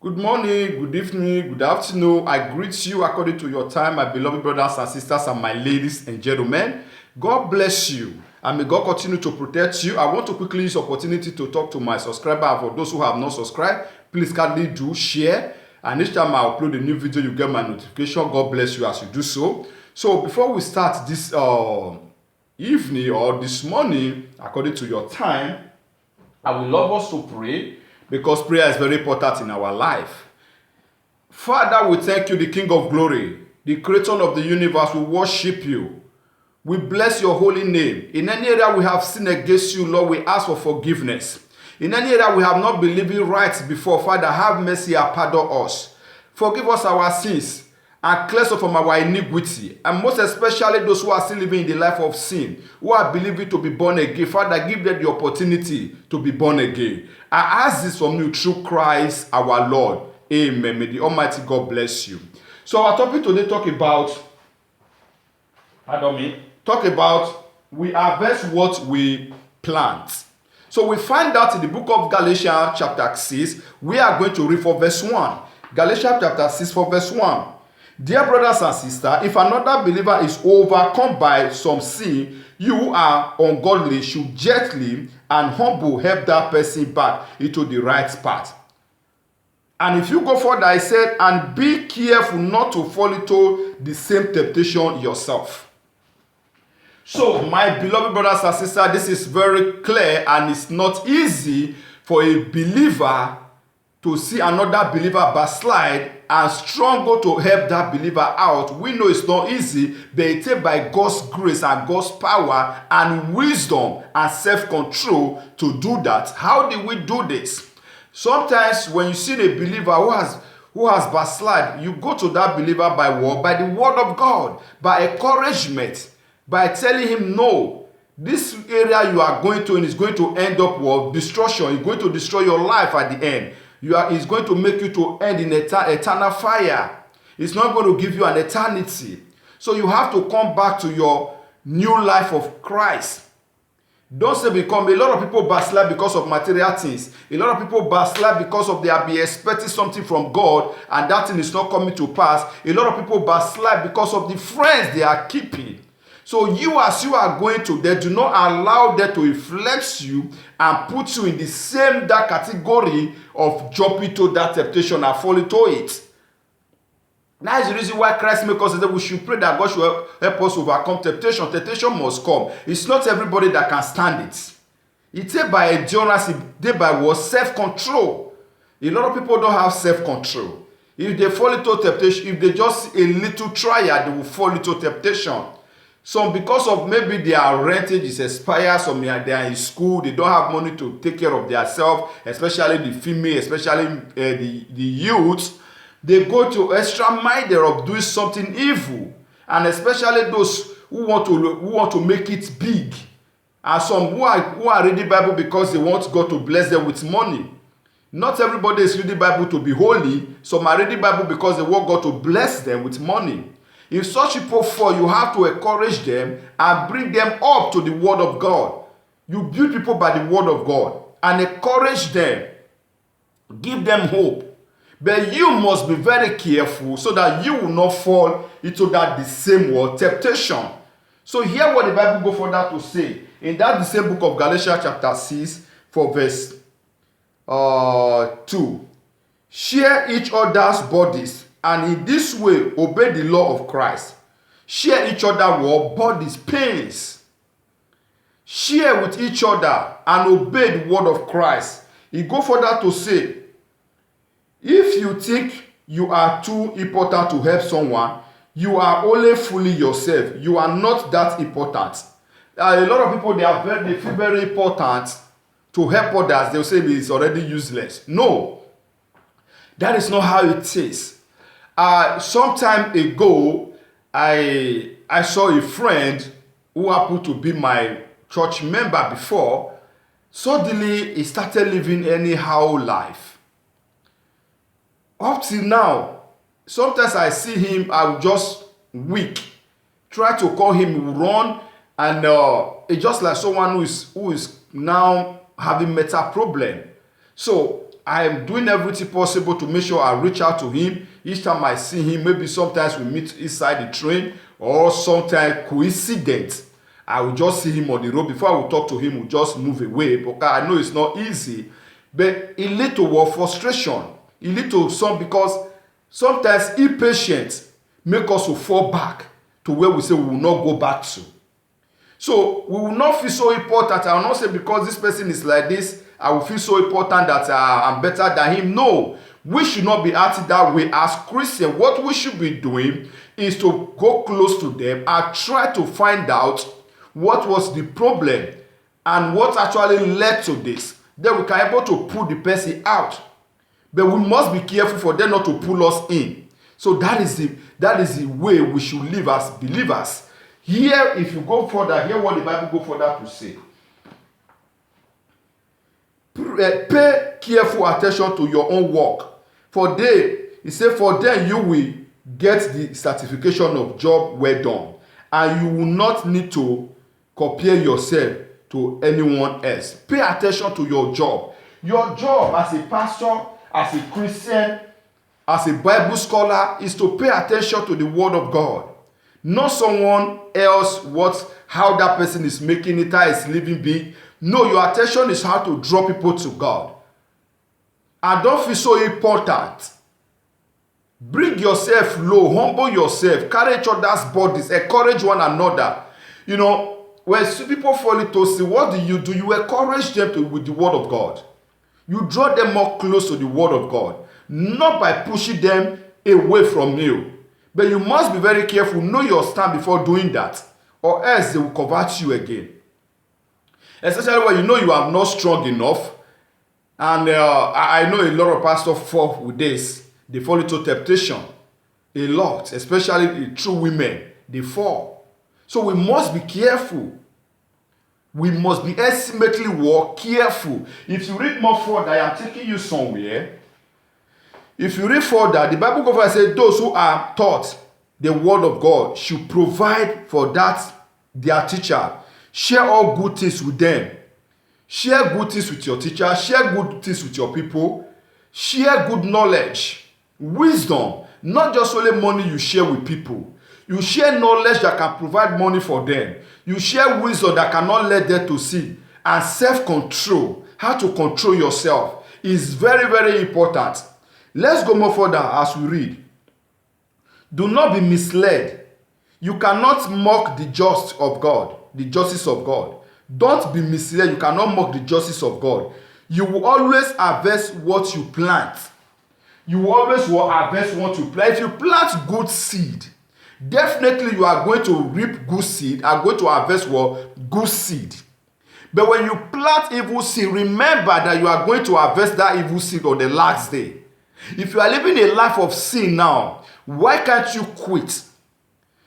Good morning, good evening, good afternoon. I greet you according to your time, my beloved brothers and sisters, and my ladies and gentlemen. God bless you, and may God continue to protect you. I want to quickly use the opportunity to talk to my subscriber. And for those who have not subscribed, please kindly do share. And each time I upload a new video, you get my notification. God bless you as you do so. So before we start this evening or this morning, according to your time, I would love us to pray because prayer is very important in our life. Father, we thank you, the King of glory, the creator of the universe. We worship you. We bless your holy name. In any area we have sinned against you, Lord, we ask for forgiveness. In any area we have not been living right before, Father, have mercy and pardon us. Forgive us our sins and cleanse us from our iniquity. And most especially those who are still living in the life of sin, who are believing to be born again. Father, give them the opportunity to be born again. I ask this from you through Christ our Lord. Amen. May the Almighty God bless you. So our topic today talk about we harvest what we plant. So we find out in the book of Galatians chapter 6, we are going to read for verse 1. Galatians chapter 6 for verse 1. Dear brothers and sisters, if another believer is overcome by some sin, you who are ungodly should gently and humble help that person back into the right path. And if you go further, I said, and be careful not to fall into the same temptation yourself. So, my beloved brothers and sisters, this is very clear, and it's not easy for a believer to see another believer backslide and struggle to help that believer out. We know it's not easy, but it's by God's grace and God's power and wisdom and self-control to do that. How do we do this? Sometimes when you see a believer who has backslide, you go to that believer by what? By the word of God, by encouragement, by telling him, no, this area you are going to and is going to end up with destruction. It's going to destroy your life at the end. It's going to make you to end in eternal fire. It's not going to give you an eternity. So you have to come back to your new life of Christ. Don't say become. A lot of people backslide because of material things. A lot of people backslide because of they are be expecting something from God and that thing is not coming to pass. A lot of people backslide because of the friends they are keeping. So you, as you are going to them, do not allow them to influence you and put you in the same that category of jumping to that temptation and fall into it. That is the reason why Christ makes us say that we should pray that God should help us overcome temptation. Temptation must come. It's not everybody that can stand it. It's by endurance, it's by what? Self-control. A lot of people don't have self-control. If they fall into temptation, if they just a little trial, they will fall into temptation. Some, because of maybe their rentage is expired, some they are in school, they don't have money to take care of themselves, especially the female, especially the youth. They go to extra mile of doing something evil, and especially those who want to make it big, and some who are reading Bible because they want God to bless them with money. Not everybody is reading Bible to be holy. Some are reading Bible because they want God to bless them with money. If such people fall, you have to encourage them and bring them up to the word of God. You build people by the word of God and encourage them. Give them hope. But you must be very careful so that you will not fall into that the same word, temptation. So hear what the Bible go further to say. In that the same book of Galatians chapter 6 for verse 2. Share each other's bodies, and in this way obey the law of Christ. Share each other's bodies, pains. Share with each other and obey the word of Christ. He go further to say, if you think you are too important to help someone, you are only fooling yourself. You are not that important. A lot of people, they feel very important to help others. They'll say it's already useless. No, that is not how it is. Some time ago, I saw a friend who happened to be my church member before. Suddenly, he started living anyhow life. Up till now, sometimes I see him, I'm just weak. Try to call him, run, and it's just like someone who is now having mental problem. So I am doing everything possible to make sure I reach out to him each time I see him. Maybe sometimes we meet inside the train, or sometimes coincidence. I will just see him on the road. Before I will talk to him, we'll just move away, because I know it's not easy. But it leads to what? Frustration. It leads to some, because sometimes impatience make us to fall back to where we say we will not go back to. So we will not feel so important. I will not say because this person is like this, I will feel so important that I'm better than him. No, we should not be acting that way as Christians. What we should be doing is to go close to them and try to find out what was the problem and what actually led to this. Then we can be able to pull the person out. But we must be careful for them not to pull us in. So that is the way we should live as believers. Here, if you go further, hear what the Bible go further to say. Pay careful attention to your own work. For then you will get the certification of job well done, and you will not need to compare yourself to anyone else. Pay attention to your job. Your job as a pastor, as a Christian, as a Bible scholar, is to pay attention to the Word of God. Not someone else, how that person is making it, how is living big. No, your attention is how to draw people to God. And don't feel so important. Bring yourself low, humble yourself, carry each other's bodies, encourage one another. You know, when people fall into sin, what do? You encourage them with the Word of God. You draw them more close to the Word of God, not by pushing them away from you. But you must be very careful, know your stand before doing that, or else they will convert you again. Especially when you know you are not strong enough. And I know a lot of pastors fall with this. They fall into temptation a lot, especially true women. They fall. So we must be careful. We must be ultimately careful. If you read more further, I am taking you somewhere. If you read further, the Bible goes on and says, those who are taught the word of God should provide for that their teacher. Share all good things with them. Share good things with your teacher. Share good things with your people. Share good knowledge, wisdom. Not just only money you share with people. You share knowledge that can provide money for them. You share wisdom that cannot let them to see. And self-control, how to control yourself, is very, very important. Let's go more further as we read. Do not be misled. You cannot mock the justice of God. The justice of God. Don't be misled. You cannot mock the justice of God. You will always harvest what you plant. You will always harvest what you plant. If you plant good seed, definitely you are going to reap good seed. Are going to harvest what? Good seed. But when you plant evil seed, remember that you are going to harvest that evil seed on the last day. If you are living a life of sin now, why can't you quit?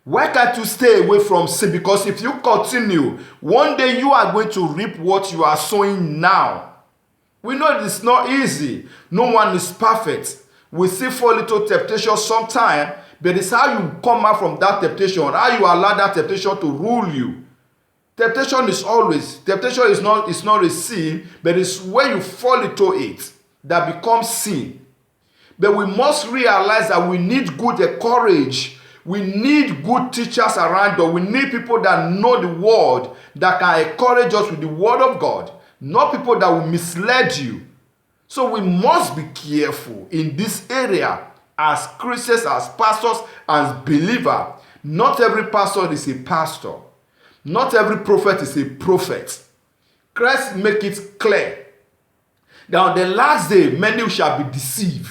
Why can't you stay away from sin? Because if you continue, one day you are going to reap what you are sowing now. We know it's not easy. No one is perfect. We still fall into temptation sometime, but it's how you come out from that temptation, how you allow that temptation to rule you. Temptation is not a sin, but it's when you fall into it that becomes sin. But we must realize that we need good courage. We need good teachers around us. We need people that know the word, that can encourage us with the word of God, not people that will mislead you. So we must be careful in this area as Christians, as pastors, as believers. Not every pastor is a pastor. Not every prophet is a prophet. Christ make it clear that on the last day, many shall be deceived.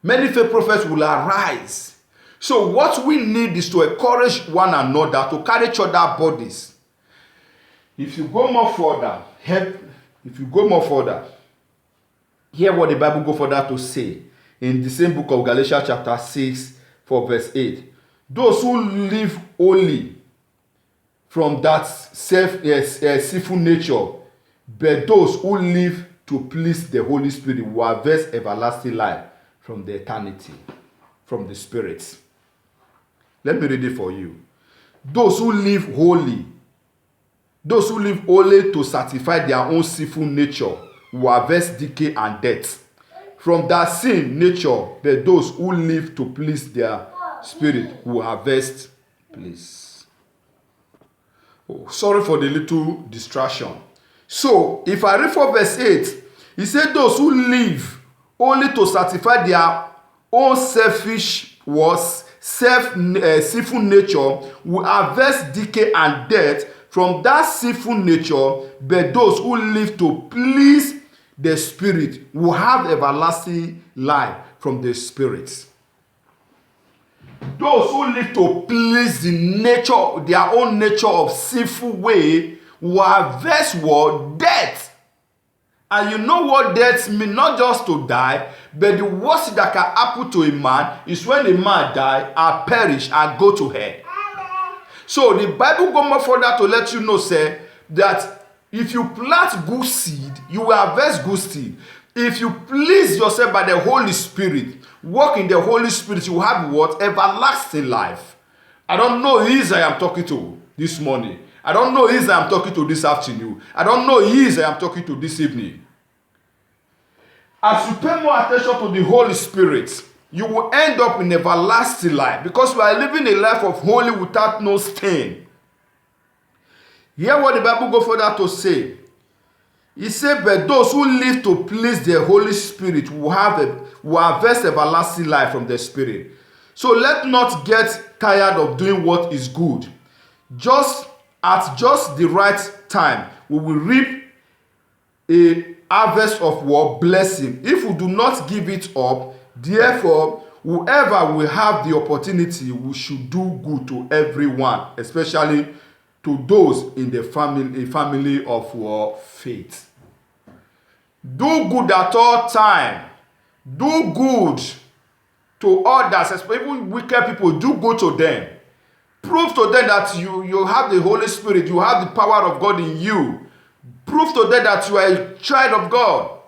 Many fake prophets will arise. So what we need is to encourage one another, to carry each other's bodies. If you go more further, hear what the Bible goes further to say in the same book of Galatians chapter 6, for verse 8. Those who live only from that sinful nature, but those who live to please the Holy Spirit will harvest everlasting life from the eternity, from the spirits. Let me read it for you. Those who live holy to satisfy their own sinful nature, will harvest decay and death. From that same nature, but those who live to please their spirit will harvest bliss. Oh, sorry for the little distraction. So, if I read from verse 8, he said those who live only to satisfy their own selfish was sinful nature will harvest decay and death from that sinful nature, but those who live to please the Spirit will have everlasting life from the Spirit. Those who live to please the nature, their own nature of sinful way, will harvest what? Death. And you know what death means? Not just to die, but the worst that can happen to a man is when a man die and perish and go to hell. So the Bible goes more further to let you know, say, that if you plant good seed, you will harvest good seed. If you please yourself by the Holy Spirit, walk in the Holy Spirit, you will have what? Everlasting life. I don't know who is I am talking to this morning. I don't know who is I am talking to this afternoon. I don't know who is I am talking to this evening. As you pay more attention to the Holy Spirit, you will end up in everlasting life, because we are living a life of holy without no stain. Hear what the Bible goes further to say. He said, but those who live to please the Holy Spirit will harvest everlasting life from the Spirit. So let not get tired of doing what is good. At just the right time, we will reap a harvest of what? Blessing. If we do not give it up, therefore, whoever will have the opportunity, we should do good to everyone, especially to those in the family of faith. Do good at all time. Do good to others, especially wicked people. Do good to them. Prove to them that you have the Holy Spirit. You have the power of God in you. Prove to them that you are a child of God.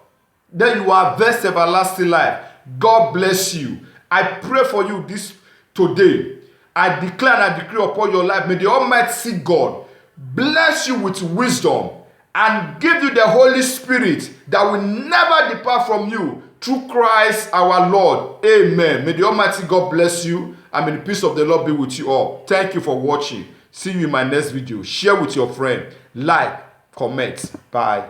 Then you harvest everlasting life. God bless you. I pray for you this today. I declare and I decree upon your life. May the Almighty God bless you with wisdom and give you the Holy Spirit that will never depart from you, through Christ our Lord. Amen. May the Almighty God bless you, and may the peace of the Lord be with you all. Thank you for watching. See you in my next video. Share with your friend. Like, comment. Bye.